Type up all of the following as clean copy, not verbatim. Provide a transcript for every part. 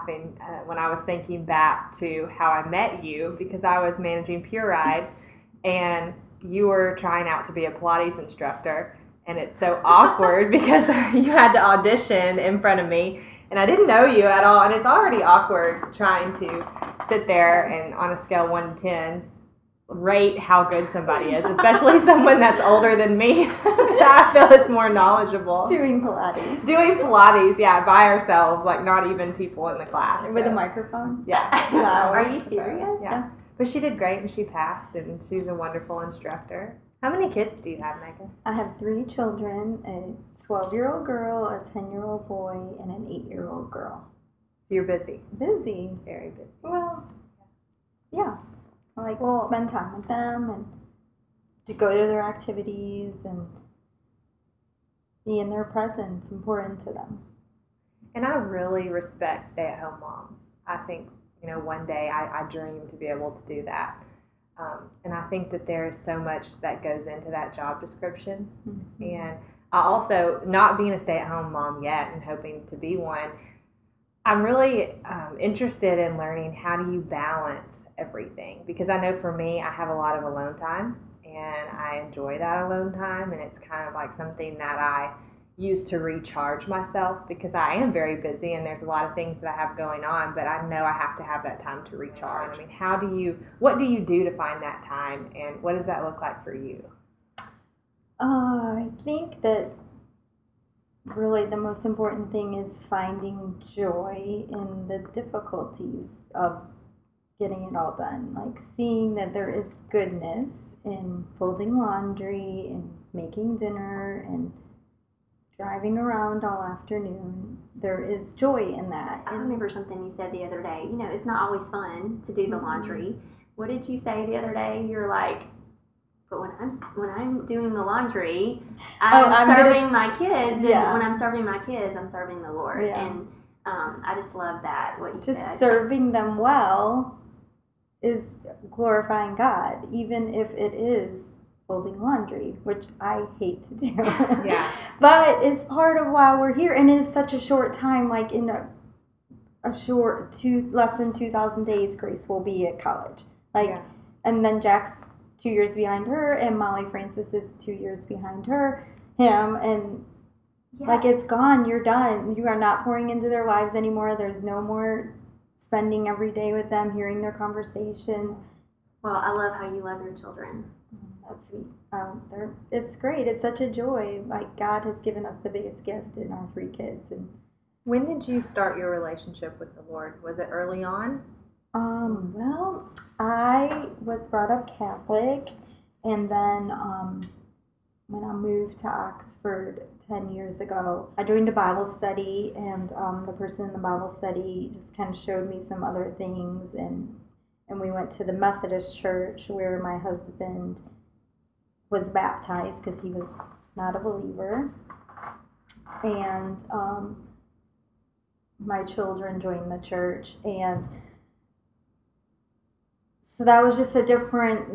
laughing when I was thinking back to how I met you because I was managing Pure Ride and you were trying out to be a Pilates instructor. And it's so awkward because you had to audition in front of me and I didn't know you at all. And it's already awkward trying to sit there and on a scale of 1 to 10 rate how good somebody is, especially someone that's older than me. I feel it's more knowledgeable. Doing Pilates, yeah, by ourselves, like not even people in the class. With a microphone? Yeah. Wow. Are you serious? Yeah. But she did great and she passed and she's a wonderful instructor. How many kids do you have, Megan? I have 3 children, a 12-year-old girl, a 10-year-old boy, and an 8-year-old girl. You're busy. Busy. Very busy. Well, yeah. I like to spend time with them and to go to their activities and be in their presence, important to them. And I really respect stay-at-home moms. I think, one day I dream to be able to do that. And I think that there is so much that goes into that job description. Mm-hmm. And I also, not being a stay-at-home mom yet and hoping to be one, I'm really interested in learning how do you balance everything. Because I know for me, I have a lot of alone time, and I enjoy that alone time, and it's kind of like something that I use to recharge myself because I am very busy and there's a lot of things that I have going on, but I know I have to have that time to recharge. I mean, what do you do to find that time, and what does that look like for you? I think that really the most important thing is finding joy in the difficulties of getting it all done. Like seeing that there is goodness in folding laundry and making dinner and driving around all afternoon. There is joy in that. I remember something you said the other day. It's not always fun to do the laundry. What did you say the other day? You're like, but when I'm doing the laundry, I'm serving my kids. Yeah. And when I'm serving my kids, I'm serving the Lord. Yeah. And I just love that, what you just said. Just serving them well is glorifying God, even if it is folding laundry, which I hate to do. Yeah. But it's part of why we're here, and it's such a short time. Like in a short less than 2,000 days, Grace will be at college. And then Jack's 2 years behind her, and Molly Francis is 2 years behind him, and it's gone. You're done. You are not pouring into their lives anymore. There's no more spending every day with them, hearing their conversations. Well, I love how you love your children. That's sweet. It's great. It's such a joy. Like God has given us the biggest gift in our 3 kids. And when did you start your relationship with the Lord? Was it early on? Well, I was brought up Catholic, and then when I moved to Oxford 10 years ago, I joined a Bible study, and the person in the Bible study just kind of showed me some other things, and we went to the Methodist church where my husband was baptized because he was not a believer, and my children joined the church, and so that was just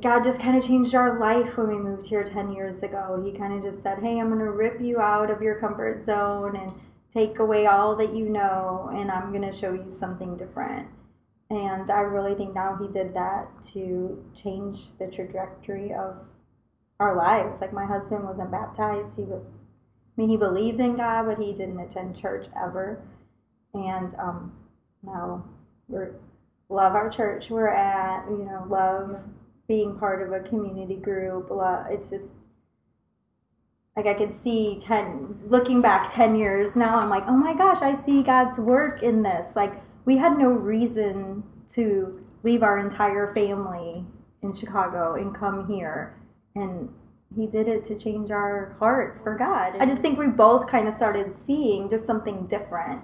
God just kind of changed our life when we moved here 10 years ago. He kind of just said, hey, I'm going to rip you out of your comfort zone and take away all that you know, and I'm going to show you something different. And I really think now he did that to change the trajectory of our lives. Like my husband wasn't baptized. He believed in God, but he didn't attend church ever. And now love our church we're at, love being part of a community group. It's just, like I can see looking back 10 years now, I'm like, oh my gosh, I see God's work in this. Like we had no reason to leave our entire family in Chicago and come here. And he did it to change our hearts for God. I just think we both kind of started seeing just something different.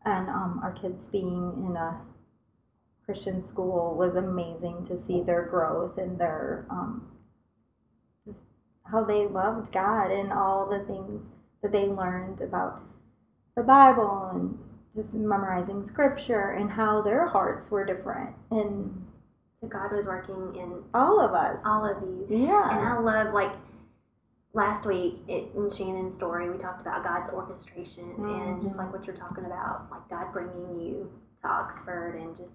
And our kids being in a Christian school was amazing to see their growth and their just how they loved God and all the things that they learned about the Bible and just memorizing scripture and how their hearts were different. And God was working in all of us. All of you. Yeah. And I love, last week in Shannon's story, we talked about God's orchestration and just like what you're talking about, like God bringing you to Oxford, and just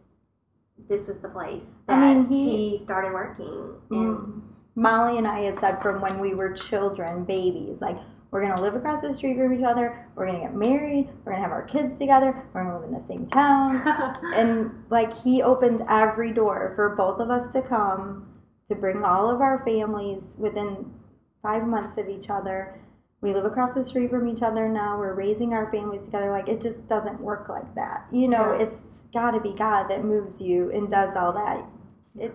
this was the place that I mean, he started working. And Molly and I had said from when we were children, babies, like, we're going to live across the street from each other, we're going to get married, we're going to have our kids together, we're going to live in the same town. And, like, he opened every door for both of us to come, to bring all of our families within 5 months of each other. We live across the street from each other now. We're raising our families together. Like, it just doesn't work like that. You know, it's got to be God that moves you and does all that.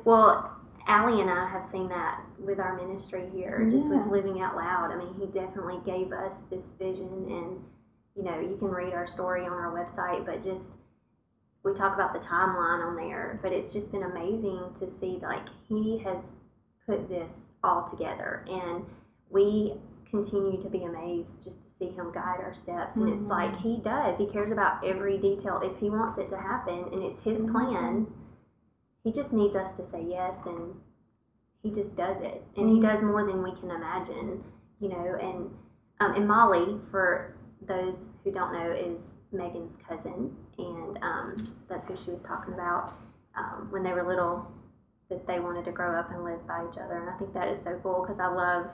Well, Allie and I have seen that with our ministry here, just with Living Out Loud. I mean, he definitely gave us this vision, and, you know, you can read our story on our website, but just, we talk about the timeline on there, but it's just been amazing to see, like, he has put this all together, and we continue to be amazed just to see him guide our steps. And it's like, he cares about every detail. If he wants it to happen and it's his plan, he just needs us to say yes, and he just does it. And he does more than we can imagine, you know. And Molly, for those who don't know, is Megan's cousin, and that's who she was talking about when they were little, that they wanted to grow up and live by each other. And I think that is so cool, because I love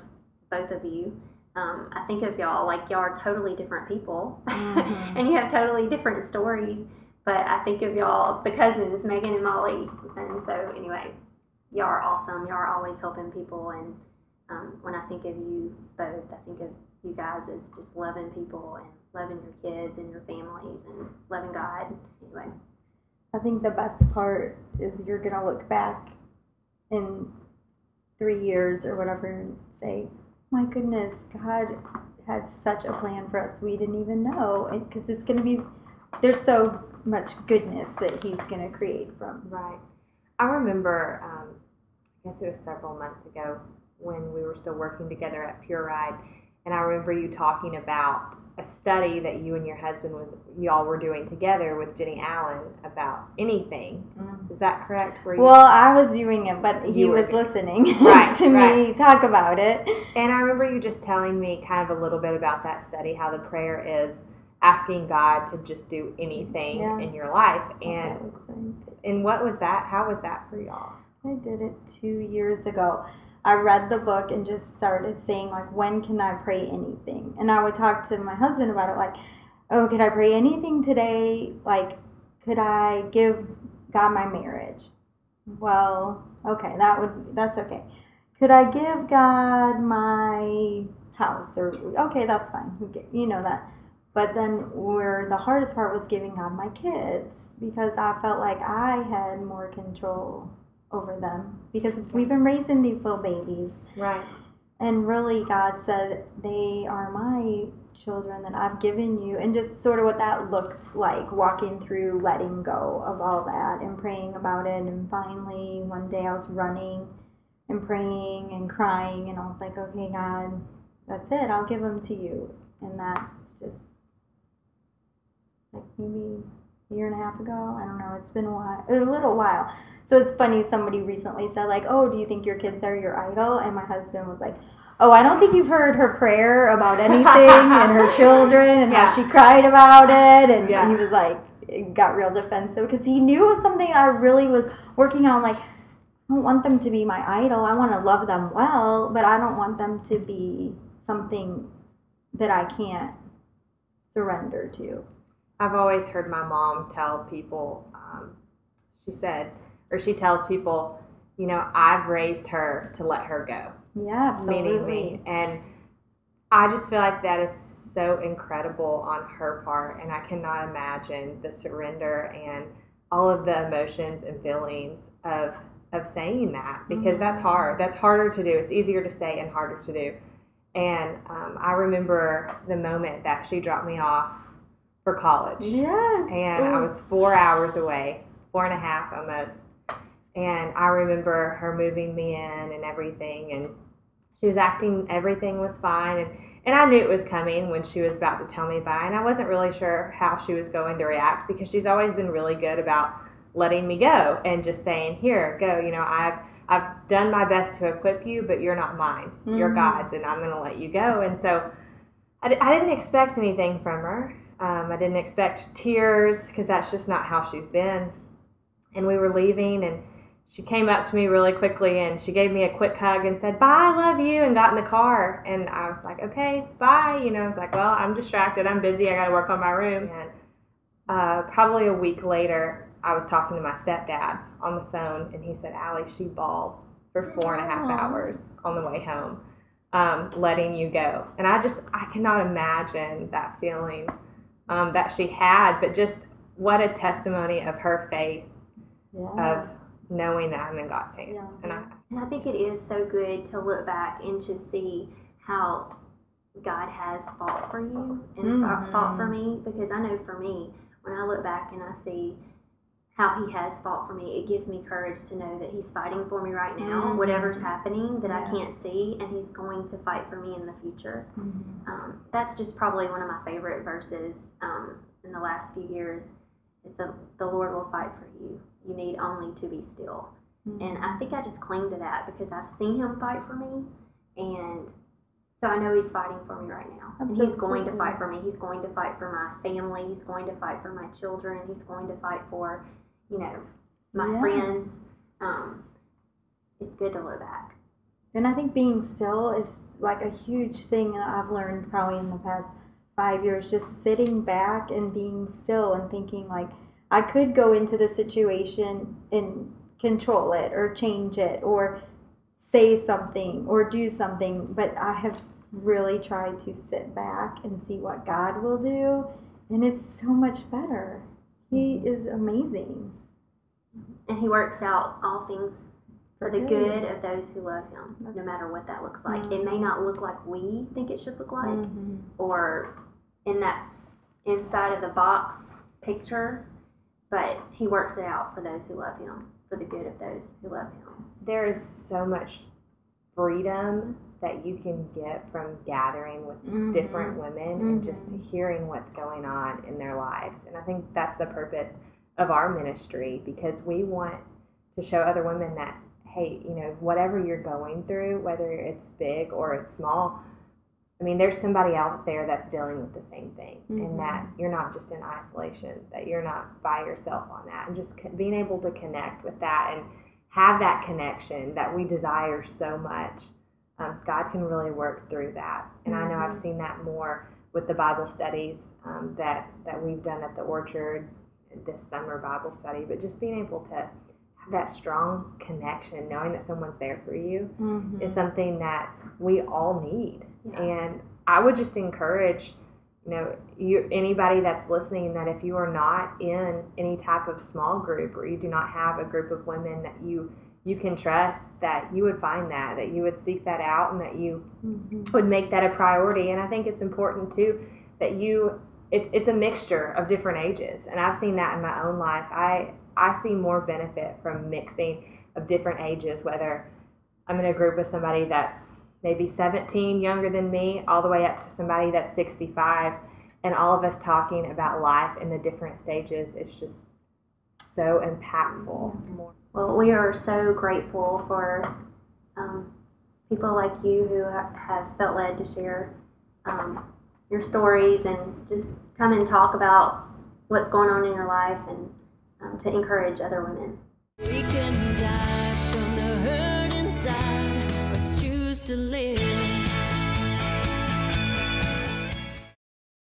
both of you. I think of y'all like y'all are totally different people, and you have totally different stories. But I think of y'all, the cousins, Megan and Molly. And so anyway, y'all are awesome. Y'all are always helping people. And when I think of you both, I think of you guys as just loving people and loving your kids and your families and loving God. Anyway, I think the best part is you're going to look back in 3 years or whatever and say, my goodness, God had such a plan for us we didn't even know. Because it's going to be, there's so much goodness that he's going to create from. Right. I remember, I guess it was several months ago when we were still working together at Pure Ride, and I remember you talking about a study that you and your husband, y'all were doing together with Jenny Allen about anything. Is that correct? Well, I was doing it, but he was listening to me talk about it. And I remember you just telling me kind of a little bit about that study, how the prayer is asking God to just do anything in your life. And what was that? How was that for y'all? I did it 2 years ago. I read the book and just started saying, like, when can I pray anything? And I would talk to my husband about it, like, oh, could I pray anything today? Like, could I give God my marriage? Well, okay, that's okay. Could I give God my house? Or, okay, that's fine. You know that. But then where the hardest part was giving God my kids, because I felt like I had more control over them, because we've been raising these little babies. Right. And really God said, they are my children that I've given you. And just sort of what that looked like, walking through letting go of all that and praying about it. And finally one day I was running and praying and crying, and I was like, okay, God, that's it, I'll give them to you. And that's just like maybe a year and a half ago. I don't know. It's been a little while. So it's funny. Somebody recently said, like, oh, do you think your kids are your idol? And my husband was like, oh, I don't think you've heard her prayer about anything and her children and how she cried about it. And he was like, got real defensive, because he knew it was something I really was working on. Like, I don't want them to be my idol. I want to love them well, but I don't want them to be something that I can't surrender to. I've always heard my mom tell people, she tells people, you know, I've raised her to let her go. Yeah, absolutely. Meaning me. And I just feel like that is so incredible on her part, and I cannot imagine the surrender and all of the emotions and feelings of saying that, because that's hard. That's harder to do. It's easier to say and harder to do. And I remember the moment that she dropped me off for college. Yes. And I was 4 hours away, 4.5 almost. And I remember her moving me in and everything, and she was acting, everything was fine. And I knew it was coming when she was about to tell me bye, and I wasn't really sure how she was going to react, because she's always been really good about letting me go and just saying, here, go. You know, I've done my best to equip you, but you're not mine. You're God's, and I'm going to let you go. And so I didn't expect anything from her. I didn't expect tears because that's just not how she's been. And we were leaving, and she came up to me really quickly, and she gave me a quick hug and said, "Bye, love you," and got in the car. And I was like, okay, bye. You know, I was like, well, I'm distracted. I'm busy. I got to work on my room. And probably a week later, I was talking to my stepdad on the phone, and he said, "Allie, she bawled for 4.5 hours on the way home, letting you go." And I cannot imagine that feeling that she had, but just what a testimony of her faith, of knowing that I'm in God's hands. And I think it is so good to look back and to see how God has fought for you and fought for me, because I know for me, when I look back and I see how he has fought for me, it gives me courage to know that he's fighting for me right now, whatever's happening that I can't see, and he's going to fight for me in the future. That's just probably one of my favorite verses in the last few years. Is the Lord will fight for you. You need only to be still. And I think I just cling to that because I've seen him fight for me, and so I know he's fighting for me right now. He's going to fight for me. He's going to fight for my family. He's going to fight for my children. He's going to fight for, my friends. It's good to look back. And I think being still is like a huge thing that I've learned probably in the past 5 years, just sitting back and being still and thinking like I could go into the situation and control it or change it or say something or do something, but I have really tried to sit back and see what God will do, and it's so much better. He is amazing. And he works out all things for the good of those who love him, no matter what that looks like. It may not look like we think it should look like, or in that inside of the box picture, but he works it out for those who love him, for the good of those who love him. There is so much freedom that you can get from gathering with different women and just hearing what's going on in their lives. And I think that's the purpose of our ministry, because we want to show other women that, hey, whatever you're going through, whether it's big or it's small, I mean, there's somebody out there that's dealing with the same thing, and that you're not just in isolation, that you're not by yourself on that, and just being able to connect with that and have that connection that we desire so much. God can really work through that. And I know I've seen that more with the Bible studies that we've done at the Orchard, this summer Bible study, but just being able to have that strong connection, knowing that someone's there for you is something that we all need. And I would just encourage, anybody that's listening, that if you are not in any type of small group, or you do not have a group of women that you can trust, that you would find that you would seek that out, and that you would make that a priority. And I think it's important too that it's a mixture of different ages, and I've seen that in my own life. I see more benefit from mixing of different ages, whether I'm in a group with somebody that's maybe 17, younger than me, all the way up to somebody that's 65, and all of us talking about life in the different stages. It's just so impactful. Well, we are so grateful for people like you who have felt led to share your stories and just come and talk about what's going on in your life, and to encourage other women. We can die from the hurt inside, or choose to live.